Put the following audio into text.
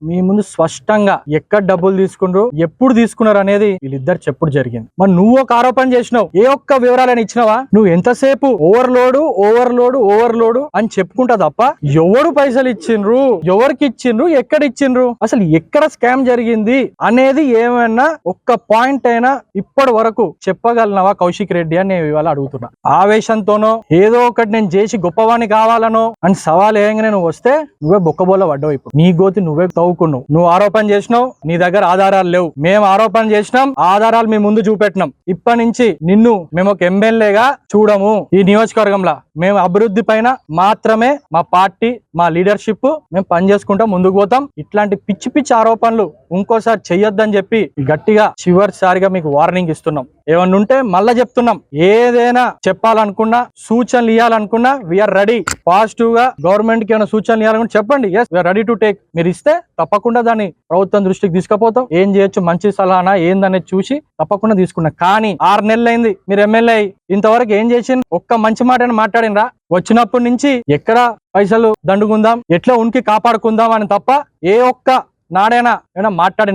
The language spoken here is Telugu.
మీ ముందు స్పష్టంగా ఎక్కడ డబ్బులు తీసుకున్నారు, ఎప్పుడు తీసుకున్నారు అనేది వీళ్ళిద్దరు చెప్పుడు జరిగింది. మరి నువ్వు ఒక ఆరోపణ చేసినావు, ఏ ఒక్క వివరాలను ఇచ్చినావా? నువ్వు ఎంతసేపు ఓవర్లోడు అని చెప్పుకుంటా తప్ప ఎవరు పైసలు ఇచ్చిండ్రు, ఎవరికి ఇచ్చిండ్రు, ఎక్కడ ఇచ్చిండ్రు, అసలు ఎక్కడ స్కామ్ జరిగింది అనేది ఏమైనా ఒక్క పాయింట్ అయినా ఇప్పటి వరకు చెప్పగలనవా కౌశిక్ రెడ్డి అని నేను ఇవాళ అడుగుతున్నా. ఆవేశంతోనో ఏదో ఒకటి నేను చేసి గొప్పవాణి కావాలనో అని సవాల్ ఏంగా నేను వస్తే నువ్వే బొక్కబోల పడ్డావు. ఇప్పుడు నీ గోతి నువ్వే తవ్వుకున్నావు. నువ్వు ఆరోపణ చేసినావు, నీ దగ్గర ఆధారాలు లేవు. మేము ఆరోపణ చేసినాం, ఆధారాలు మీ ముందు చూపెట్టినాం. ఇప్పటి నుంచి నిన్ను మేము ఒక ఎమ్మెల్యేగా చూడము. ఈ నియోజకవర్గంలో మేము అభివృద్ధి పైన మాత్రమే మా పార్టీ, మా లీడర్షిప్ మేము పనిచేసుకుంటాం, ముందుకు పోతాం. ఇట్లాంటి పిచ్చి పిచ్చి ఆరోపణలు ఇంకోసారి చెయ్యొద్దని చెప్పి గట్టిగా చివరిసారిగా మీకు వార్నింగ్ ఇస్తున్నాం. ఏమన్నా ఉంటే మళ్ళా చెప్తున్నాం, ఏదైనా చెప్పాలనుకున్నా, సూచనలు ఇవ్వాలనుకున్నా వీఆర్ రెడీ. పాజిటివ్ గా గవర్నమెంట్ కి ఏమైనా సూచనలు ఇవ్వాలనుకుంటే చెప్పండి, yes we are ready to take. మీరు ఇస్తే తప్పకుండా దాన్ని ప్రభుత్వం దృష్టికి తీసుకుపోతాం. ఏం చేయొచ్చు, మంచి సలహానా ఏందనేది చూసి తప్పకుండా తీసుకున్నాం. కానీ 6 నెలలు అయింది మీరు ఎమ్మెల్యే అయ్యి, ఇంతవరకు ఏం చేసింది? ఒక్క మంచి మాట మాట్లాడినరా? వచ్చినప్పటి నుంచి ఎక్కడ పైసలు దండుకుందాం, ఎట్లా ఉనికి కాపాడుకుందాం అని తప్ప ఏ ఒక్క నాడైనా ఏమైనా మాట్లాడిన